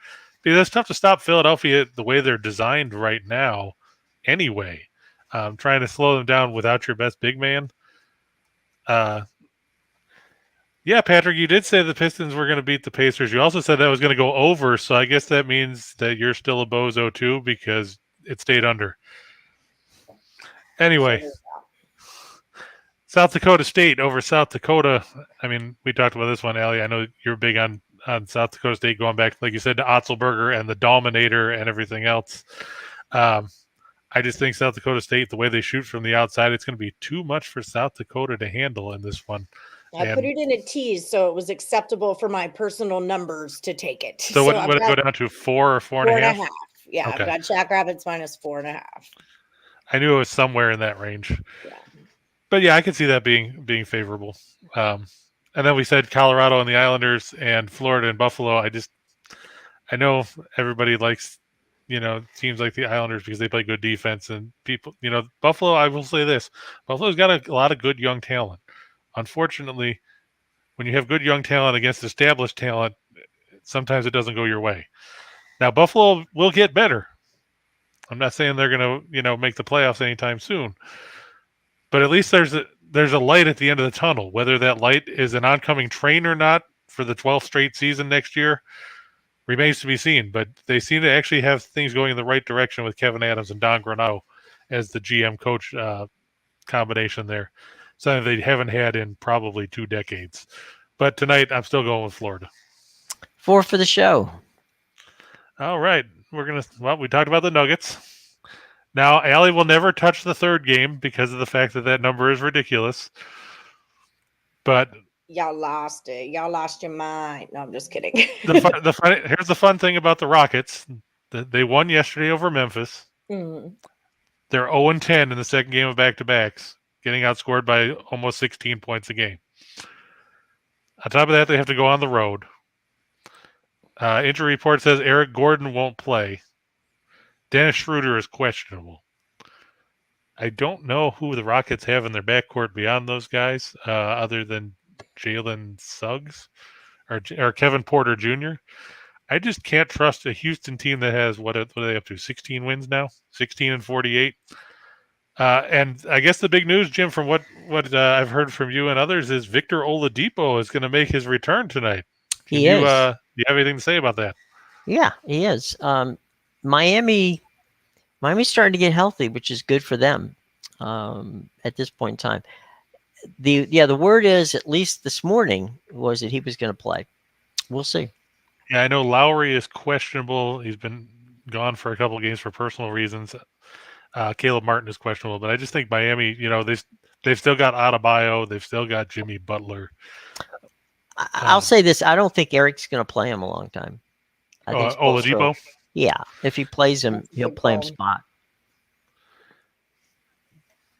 Because it's tough to stop Philadelphia the way they're designed right now anyway. Trying to slow them down without your best big man. Yeah, Patrick, you did say the Pistons were going to beat the Pacers. You also said that was going to go over, so I guess that means that you're still a bozo too because it stayed under. Anyway, South Dakota State over South Dakota. I mean, we talked about this one, Allie. I know you're big on South Dakota State going back, like you said, to Otzelberger and the Dominator and everything else. I just think South Dakota State, the way they shoot from the outside, it's going to be too much for South Dakota to handle in this one. I put it in a tease, so it was acceptable for my personal numbers to take it. So would it go down to 4 or 4.5? Yeah, okay. I've got Jackrabbits minus 4.5. I knew it was somewhere in that range. Yeah. But yeah, I could see that being favorable. And then we said Colorado and the Islanders and Florida and Buffalo. I know everybody likes, teams like the Islanders because they play good defense and people, Buffalo, I will say this, Buffalo's got a lot of good young talent. Unfortunately, when you have good young talent against established talent, sometimes it doesn't go your way. Now, Buffalo will get better. I'm not saying they're going to, make the playoffs anytime soon. But at least there's a light at the end of the tunnel. Whether that light is an oncoming train or not for the 12th straight season next year remains to be seen. But they seem to actually have things going in the right direction with Kevin Adams and Don Granato as the GM coach combination there. Something they haven't had in probably 2 decades. But tonight, I'm still going with Florida. 4 for the show. All right. We talked about the Nuggets. Now, Allie will never touch the 3rd game because of the fact that number is ridiculous. But y'all lost it. Y'all lost your mind. No, I'm just kidding. Here's the fun thing about the Rockets. They won yesterday over Memphis. Mm-hmm. They're 0-10 in the second game of back-to-backs, getting outscored by almost 16 points a game. On top of that, they have to go on the road. Injury report says Eric Gordon won't play. Dennis Schroeder is questionable. I don't know who the Rockets have in their backcourt beyond those guys, other than Jalen Suggs or Kevin Porter Jr. I just can't trust a Houston team that has what are they up to? 16 wins now, 16-48. And I guess the big news, Jim, from what I've heard from you and others, is Victor Oladipo is going to make his return tonight. Can He you is. do you have anything to say about that? Yeah, he is. Miami's starting to get healthy, which is good for them at this point in time. The word is, at least this morning, was that he was going to play. We'll see. Yeah, I know Lowry is questionable. He's been gone for a couple of games for personal reasons. Caleb Martin is questionable, but I just think Miami, they've still got Adebayo, they've still got Jimmy Butler. I'll say this: I don't think Eric's going to play him a long time. I think Oladipo. Yeah, if he plays him, he'll play him spot.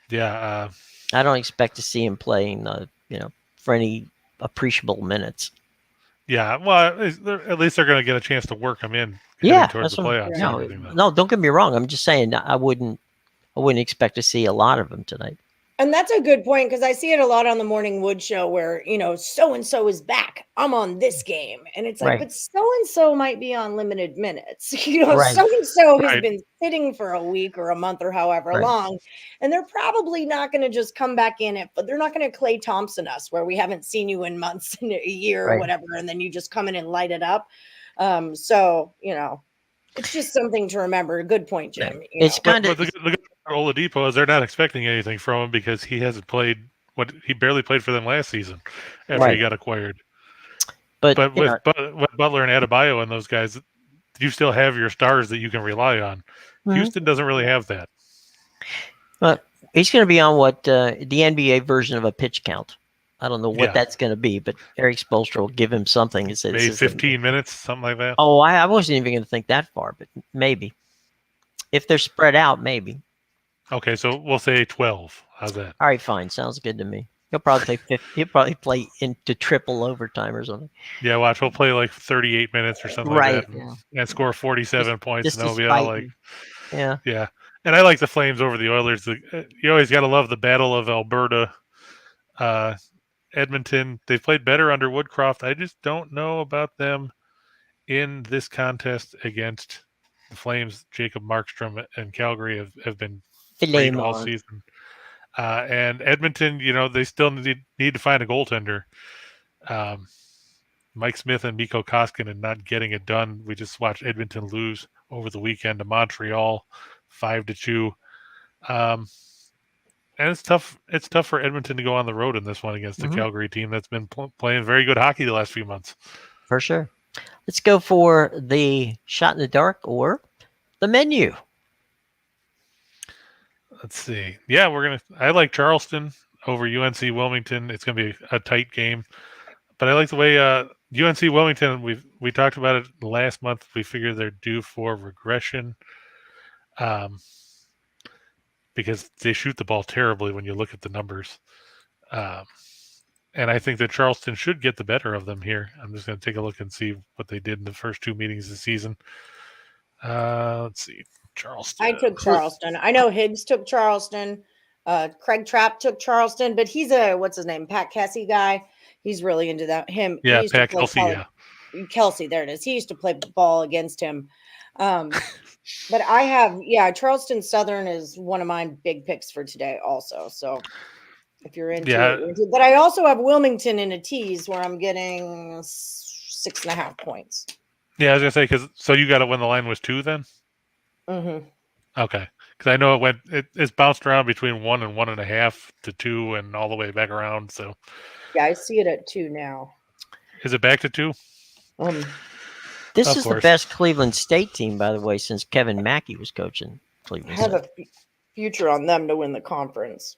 Yeah, I don't expect to see him playing, for any appreciable minutes. Yeah, well, at least they're going to get a chance to work him in. Towards the playoffs. No, don't get me wrong. I'm just saying I wouldn't expect to see a lot of him tonight. And that's a good point, because I see it a lot on the Morning Wood show where, so-and-so is back. I'm on this game. And it's like, but so-and-so might be on limited minutes. So-and-so has been sitting for a week or a month or however long. And they're probably not going to just come back in it, but they're not going to Klay Thompson us where we haven't seen you in months, in a year or whatever. And then you just come in and light it up. It's just something to remember. Good point, Jim. It's kind of the Oladipo is they're not expecting anything from him because he hasn't played he barely played for them last season after he got acquired. But with Butler and Adebayo and those guys, you still have your stars that you can rely on. Mm-hmm. Houston doesn't really have that. But he's going to be on what the NBA version of a pitch count. I don't know what that's going to be, but Eric Spoelstra will give him something. And say, maybe 15 minutes, something like that. Oh, I wasn't even going to think that far, but maybe. If they're spread out, maybe. Okay, so we'll say 12. How's that? All right, fine. Sounds good to me. He'll probably play into triple overtime or something. Yeah, watch. We'll play like 38 minutes or something like that and score 47 points. And they'll be all like, yeah. And I like the Flames over the Oilers. You always got to love the Battle of Alberta. Edmonton, they've played better under Woodcroft. I just don't know about them in this contest against the Flames. Jacob Markstrom and Calgary have been great all season. And Edmonton, they still need to find a goaltender. Mike Smith and Mikko Koskinen not getting it done. We just watched Edmonton lose over the weekend to Montreal, 5-2. And it's tough. It's tough for Edmonton to go on the road in this one against the Calgary team that's been playing very good hockey the last few months. For sure. Let's go for the shot in the dark or the menu. Let's see. Yeah, I like Charleston over UNC Wilmington. It's going to be a tight game, but I like the way UNC Wilmington. We talked about it last month. We figure they're due for regression. Because they shoot the ball terribly when you look at the numbers. And I think that Charleston should get the better of them here. I'm just going to take a look and see what they did in the first two meetings of the season. Let's see. Charleston. I took Charleston. I know Higgs took Charleston. Craig Trapp took Charleston, but he's what's his name? Pat Kelsey guy. He's really into that. Him. Yeah, Pat Kelsey, Kelsey, there it is. He used to play ball against him. But I have, Charleston Southern is one of my big picks for today also. So if you're into it. But I also have Wilmington in a tease where I'm getting 6.5 points. Yeah, I was going to say, so you got it when the line was 2 then? Mm-hmm. Okay. Because I know it's bounced around between 1 and 1.5 to 2 and all the way back around. So yeah, I see it at 2 now. Is it back to 2? This is the best Cleveland State team, by the way, since Kevin Mackey was coaching Cleveland State. I have a future on them to win the conference.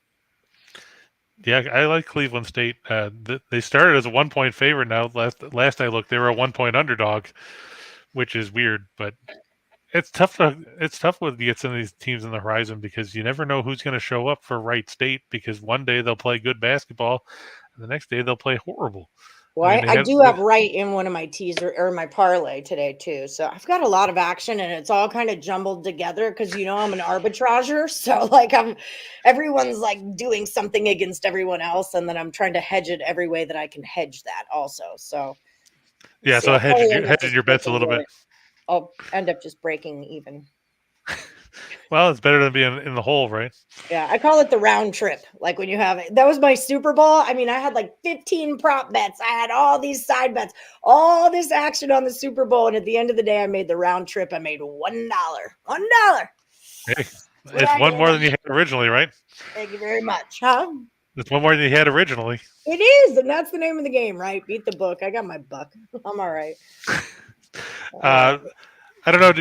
Yeah, I like Cleveland State. They started as a 1-point favorite. Now, last I looked, they were a 1-point underdog, which is weird. But it's tough. It's tough when you get some of these teams in the horizon because you never know who's going to show up for Wright State. Because one day they'll play good basketball, and the next day they'll play horrible. Well, I mean, I do have right in one of my teaser or my parlay today too. So I've got a lot of action and it's all kind of jumbled together because I'm an arbitrager. So like everyone's like doing something against everyone else, and then I'm trying to hedge it every way that I can hedge that also. So yeah, see, so I'll probably hedging, end up hedging just your bets a breaking little bit. I'll end up just breaking even. Well, it's better than being in the hole, right? Yeah, I call it the round trip. Like when you have it. That was my Super Bowl. I mean, I had like 15 prop bets. I had all these side bets, all this action on the Super Bowl. And at the end of the day, I made the round trip. I made $1. $1. Hey, it's one more than you had originally, right? Thank you very much. Huh? It's one more than you had originally. It is. And that's the name of the game, right? Beat the book. I got my buck. I'm all right. I don't know.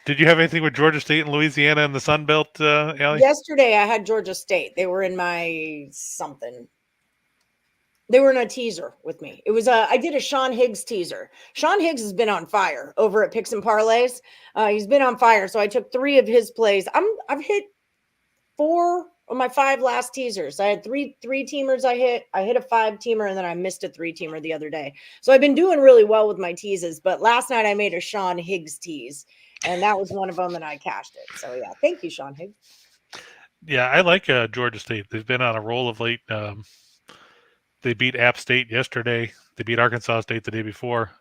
Did you have anything with Georgia State and Louisiana and the Sun Belt, Allie? Yesterday, I had Georgia State. They were in my something. They were in a teaser with me. It was I did a Sean Higgs teaser. Sean Higgs has been on fire over at Picks and Parlays. He's been on fire. So I took 3 of his plays. I've hit 4 of my 5 last teasers. I had three teamers I hit. I hit a 5-teamer and then I missed a 3-teamer the other day. So I've been doing really well with my teases. But last night I made a Sean Higgs tease, and that was one of them, and I cashed it. So yeah, thank you, Sean Higgs. Yeah, I like Georgia State. They've been on a roll of late. They beat App State yesterday. They beat Arkansas State the day before.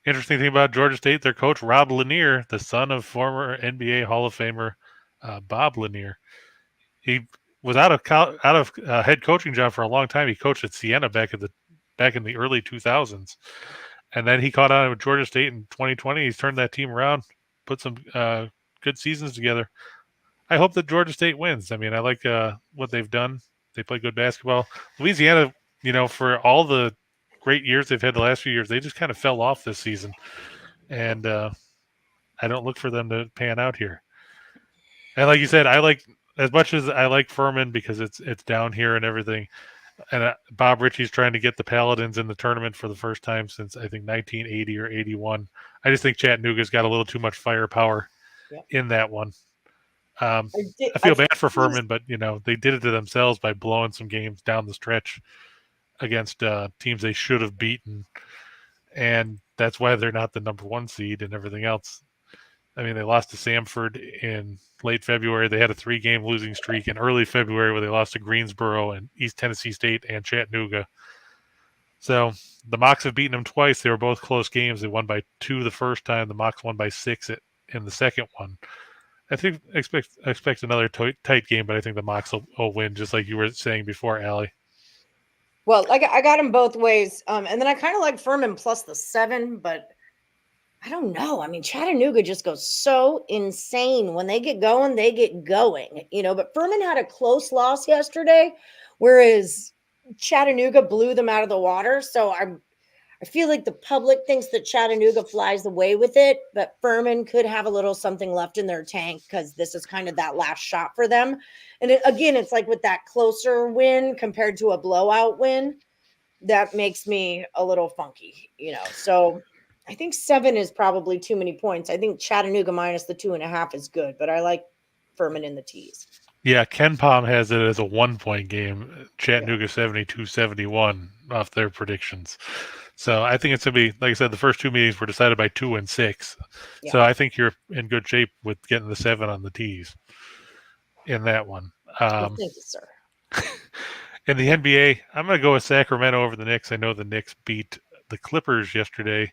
Interesting thing about Georgia State, their coach, Rob Lanier, the son of former NBA Hall of Famer Bob Lanier. He was out of head coaching job for a long time. He coached at Siena back in the early 2000s. And then he caught on with Georgia State in 2020. He's turned that team around, put some good seasons together. I hope that Georgia State wins. I mean, I like what they've done. They play good basketball. Louisiana, for all the great years they've had the last few years, they just kind of fell off this season. And I don't look for them to pan out here. And like you said, as much as I like Furman because it's down here and everything. And Bob Ritchie's trying to get the Paladins in the tournament for the first time since I think 1980 or 81. I just think Chattanooga's got a little too much firepower in that one. I feel bad for Furman, but they did it to themselves by blowing some games down the stretch against teams they should have beaten, and that's why they're not the number 1 seed and everything else. I mean, they lost to Samford in late February. They had a 3-game losing streak in early February where they lost to Greensboro and East Tennessee State and Chattanooga. So the Mocs have beaten them twice. They were both close games. They won by 2 the first time. The Mocs won by 6 in the second one. I think expect another tight game, but I think the Mocs will win, just like you were saying before, Allie. Well, I got them both ways. And then I kind of like Furman plus the 7, but I don't know. I mean, Chattanooga just goes so insane. When they get going, they get going, but Furman had a close loss yesterday, whereas Chattanooga blew them out of the water. So I feel like the public thinks that Chattanooga flies away with it, but Furman could have a little something left in their tank because this is kind of that last shot for them. And again, it's like with that closer win compared to a blowout win, that makes me a little funky, So I think 7 is probably too many points. I think Chattanooga minus the 2.5 is good, but I like Furman in the tees. Yeah, Ken Palm has it as a 1-point game. Chattanooga 72-71 off their predictions. So I think it's going to be, like I said, the first 2 meetings were decided by 2 and 6. Yeah. So I think you're in good shape with getting the 7 on the tees in that one. Thank you, sir. In the NBA, I'm going to go with Sacramento over the Knicks. I know the Knicks beat the Clippers yesterday.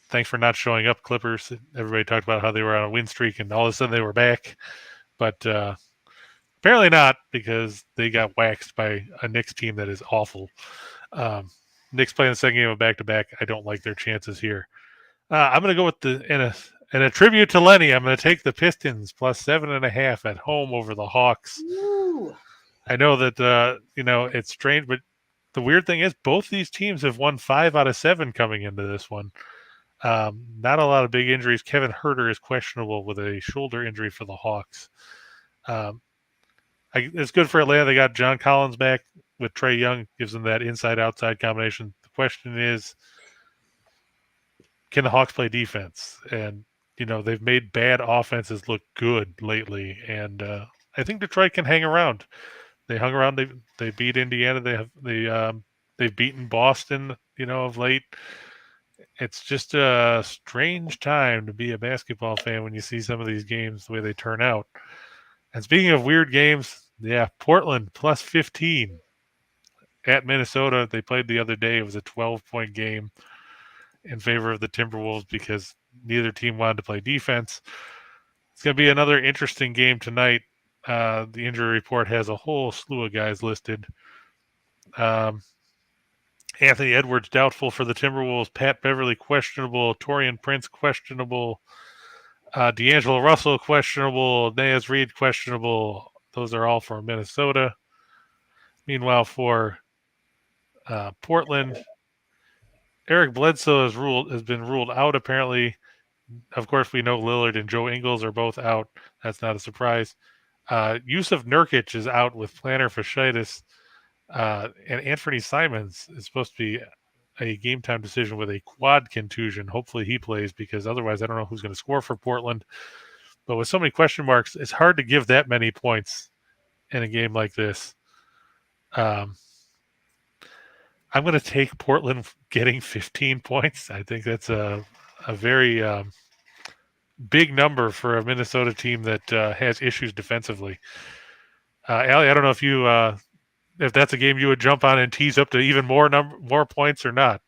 Thanks for not showing up, Clippers. Everybody talked about how they were on a win streak and all of a sudden they were back. But apparently not, because they got waxed by a Knicks team that is awful. Knicks playing the second game of back-to-back. I don't like their chances here. I'm going to go with in a tribute to Lenny, I'm going to take the Pistons plus 7.5 at home over the Hawks. Ooh. I know that, it's strange, but the weird thing is both these teams have won 5 out of 7 coming into this one. Not a lot of big injuries. Kevin Huerter is questionable with a shoulder injury for the Hawks. It's good for Atlanta. They got John Collins back with Trae Young, gives them that inside-outside combination. The question is, can the Hawks play defense? And, they've made bad offenses look good lately. And I think Detroit can hang around. They hung around. They beat Indiana. They they've beaten Boston, of late. It's just a strange time to be a basketball fan when you see some of these games the way they turn out. And speaking of weird games, yeah, Portland plus 15 at Minnesota. They played the other day. It was a 12-point game in favor of the Timberwolves because neither team wanted to play defense. It's going to be another interesting game tonight. The injury report has a whole slew of guys listed. Anthony Edwards doubtful for the Timberwolves. Pat Beverly questionable. Torian Prince questionable. D'Angelo Russell questionable. Naz Reid questionable. Those are all for Minnesota. Meanwhile, for Portland, Eric Bledsoe has been ruled out apparently. Of course, we know Lillard and Joe Ingles are both out. That's not a surprise. Yusuf Nurkic is out with plantar fasciitis. And Anthony Simons is supposed to be a game time decision with a quad contusion. Hopefully he plays because otherwise I don't know who's going to score for Portland. But with so many question marks, it's hard to give that many points in a game like this. I'm going to take Portland getting 15 points. I think that's a very big number for a Minnesota team that has issues defensively. Allie, I don't know if you if that's a game you would jump on and tease up to even more points or not.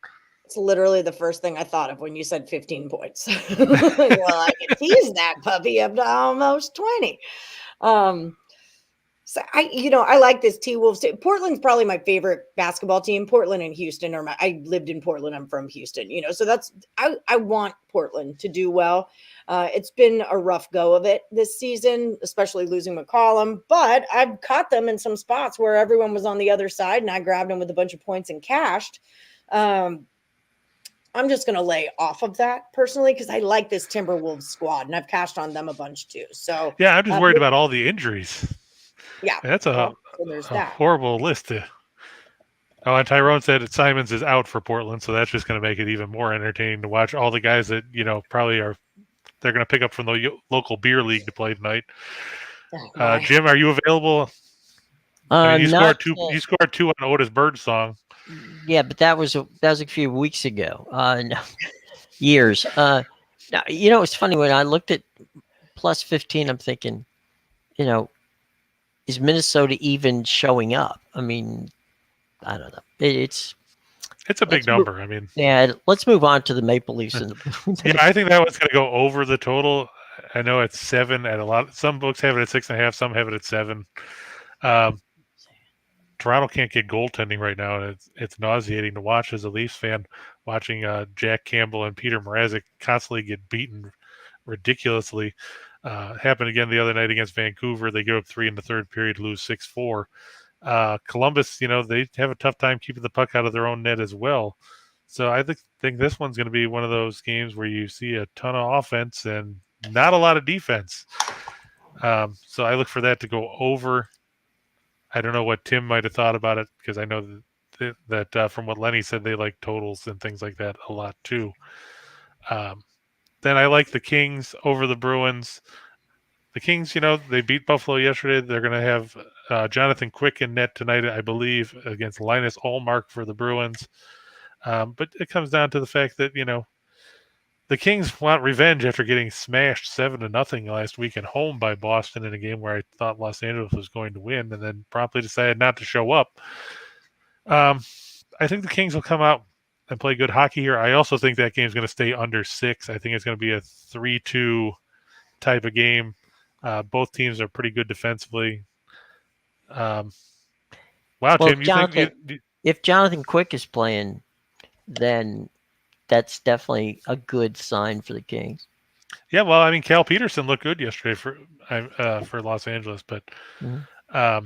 It's literally the first thing I thought of when you said 15 points. Well, I can tease that puppy up to almost 20. So I like this T-Wolves. Portland's probably my favorite basketball team. Portland and Houston I lived in Portland. I'm from Houston, so that's, I want Portland to do well. It's been a rough go of it this season, especially losing McCollum, but I've caught them in some spots where everyone was on the other side and I grabbed them with a bunch of points and cashed. I'm just going to lay off of that personally because I like this Timberwolves squad and I've cashed on them a bunch too. So yeah, I'm just worried about all the injuries. Yeah, that's a horrible list. And Tyrone said that Simons is out for Portland, so that's just going to make it even more entertaining to watch all the guys that probably they're going to pick up from the local beer league to play tonight. Jim, are you available? You scored two on Otis Bird's song. Yeah, but that was a few weeks ago. No, years. Now, it's funny when I looked at plus 15. I'm thinking, is Minnesota even showing up? I mean, I don't know. It's a big number. I mean, yeah. Let's move on to the Maple Leafs. Yeah, I think that one's going to go over the total. I know it's 7 at a lot. Some books have it at 6.5. Some have it at 7. Toronto can't get goaltending right now, and it's nauseating to watch as a Leafs fan, watching Jack Campbell and Peter Mrazek constantly get beaten ridiculously. Happened again the other night against Vancouver. They give up 3 in the third period, lose 6-4. Columbus, they have a tough time keeping the puck out of their own net as well. So I think this one's going to be one of those games where you see a ton of offense and not a lot of defense. So I look for that to go over. I don't know what Tim might have thought about it because I know that from what Lenny said, they like totals and things like that a lot too. Then I like the Kings over the Bruins. The Kings, they beat Buffalo yesterday. They're going to have Jonathan Quick in net tonight, I believe, against Linus Ullmark for the Bruins. But it comes down to the fact that, the Kings want revenge after getting smashed 7-0 last week at home by Boston in a game where I thought Los Angeles was going to win and then promptly decided not to show up. I think the Kings will come out and play good hockey here. I also think that game's going to stay under 6. I think it's going to be a 3-2 type of game. Both teams are pretty good defensively. Wow, Tim, if Jonathan Quick is playing, then that's definitely a good sign for the Kings. Yeah, well, I mean, Cal Peterson looked good yesterday for Los Angeles, but I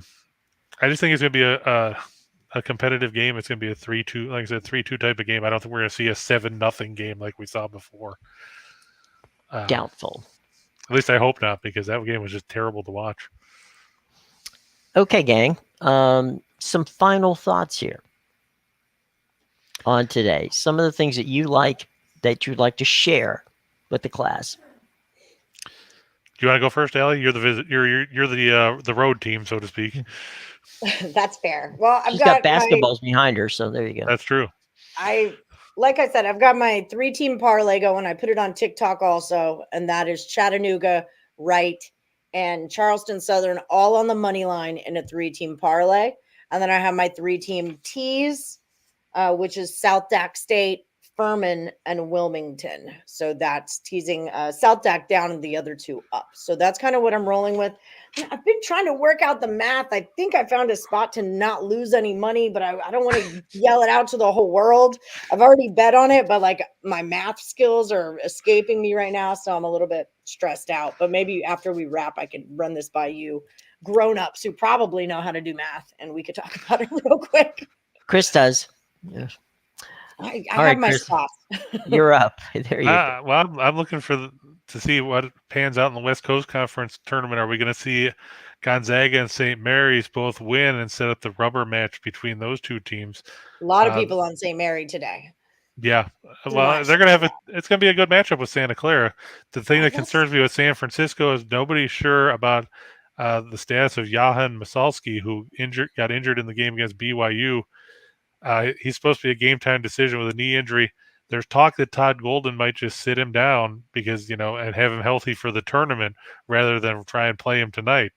just think it's going to be a competitive game. It's going to be a 3-2, like I said, 3-2 type of game. I don't think we're going to see a 7-0 game like we saw before. Doubtful. At least I hope not, because that game was just terrible to watch. Okay, gang. Some final thoughts here on today. Some of the things that you like that you'd like to share with the class. Do you want to go first, Allie? You're the you're the road team, so to speak. That's fair. Well, I've She's got got my basketballs behind her, so there you go. That's true. like I said, I've got my 3-team parlay going. I put it on TikTok also, and that is Chattanooga, Wright, and Charleston Southern all on the money line in a 3-team parlay. And then I have my 3-team teas, which is South Dak State, Furman, and Wilmington. So that's teasing South Dak down and the other 2 up. So that's kind of what I'm rolling with. I've been trying to work out the math. I think I found a spot to not lose any money, but I don't want to yell it out to the whole world. I've already bet on it, but like my math skills are escaping me right now. So I'm a little bit stressed out. But maybe after we wrap, I can run this by you grown-ups who probably know how to do math, and we could talk about it real quick. Chris does. Yeah. I All have right, my Chris. stuff. You're up. There you go. Well, I'm looking to see what pans out in the West Coast Conference tournament. Are we going to see Gonzaga and St. Mary's both win and set up the rubber match between those 2 teams? A lot of people on St. Mary today. Yeah. Well, they're going to it's going to be a good matchup with Santa Clara. The thing that concerns me with San Francisco is nobody's sure about the status of Johan Masalski, who got injured in the game against BYU. He's supposed to be a game time decision with a knee injury. There's talk that Todd Golden might just sit him down because, and have him healthy for the tournament rather than try and play him tonight.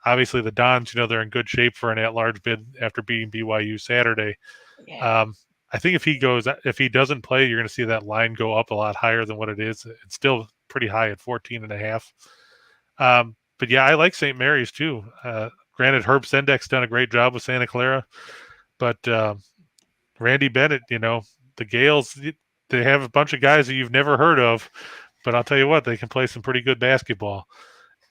Obviously, the Dons, they're in good shape for an at-large bid after beating BYU Saturday. Yeah. I think if he doesn't play, you're going to see that line go up a lot higher than what it is. It's still pretty high at 14.5. But yeah, I like St. Mary's too. Granted, Herb Sendek's done a great job with Santa Clara, but Randy Bennett, the Gales, they have a bunch of guys that you've never heard of, but I'll tell you what, they can play some pretty good basketball.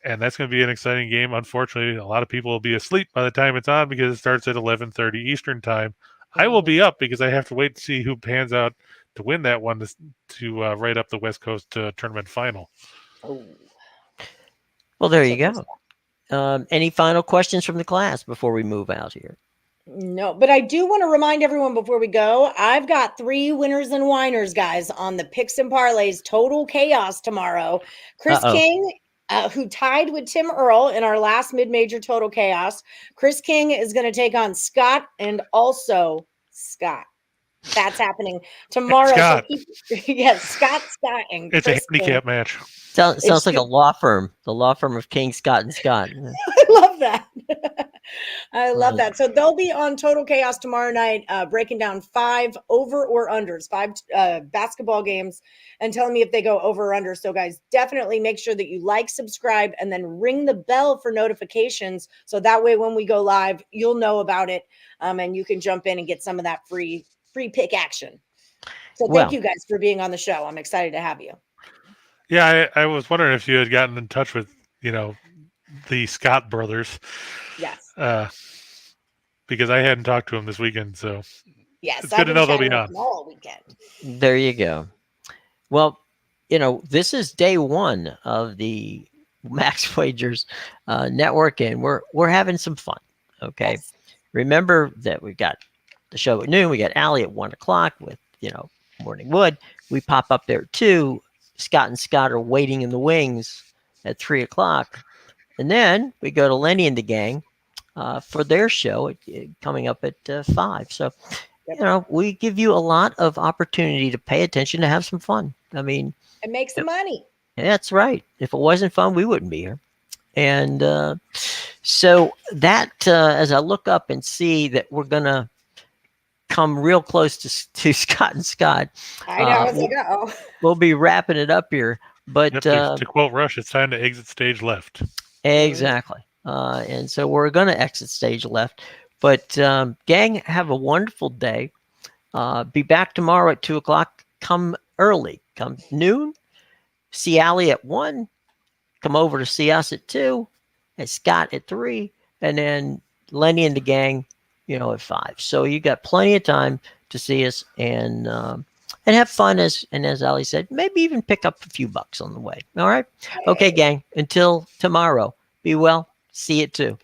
And that's going to be an exciting game. Unfortunately, a lot of people will be asleep by the time it's on because it starts at 11:30 Eastern time. I will be up because I have to wait to see who pans out to win that one to right up the West Coast tournament final. Oh. Well, there you go. Any final questions from the class before we move out here? No, but I do want to remind everyone before we go, I've got 3 winners and whiners, guys, on the picks and parlays total chaos tomorrow. Chris King, who tied with Tim Earl in our last mid-major total chaos. Chris King is going to take on Scott and also Scott. That's happening tomorrow. Scott. So yes, Scott, and it's Chris a handicap King. match. Sounds like a law firm. The law firm of King, Scott, and Scott. I love that. I love that. So they'll be on Total Chaos tomorrow night, breaking down 5 over or unders, 5 basketball games, and telling me if they go over or under. So guys, definitely make sure that you like, subscribe, and then ring the bell for notifications. So that way, when we go live, you'll know about it, and you can jump in and get some of that free pick action. So thank you guys for being on the show. I'm excited to have you. Yeah, I was wondering if you had gotten in touch with, the Scott brothers. Yes. Because I hadn't talked to them this weekend, so yes, it's good to know they'll be on all weekend. There you go. Well, this is day 1 of the Max Wagers network, and we're having some fun. Okay. Yes. Remember that we've got the show at noon. We got Allie at 1:00 with, Morning Wood. We pop up there too. Scott and Scott are waiting in the wings at 3:00. And then we go to Lenny and the gang for their show coming up at 5. So, we give you a lot of opportunity to pay attention, to have some fun. I mean, and make some money. That's right. If it wasn't fun, we wouldn't be here. And so that, as I look up and see that we're going to come real close to Scott and Scott. I know. We'll be wrapping it up here. But to quote Rush, it's time to exit stage left. Exactly. And so we're going to exit stage left. But gang, have a wonderful day. Be back tomorrow at 2:00. Come early. Come noon. See Allie at 1. Come over to see us at 2. And Scott at 3. And then Lenny and the gang, at 5. So you got plenty of time to see us and have fun, as Ali said, maybe even pick up a few bucks on the way. All right. Okay, gang. Until tomorrow, be well. See you too.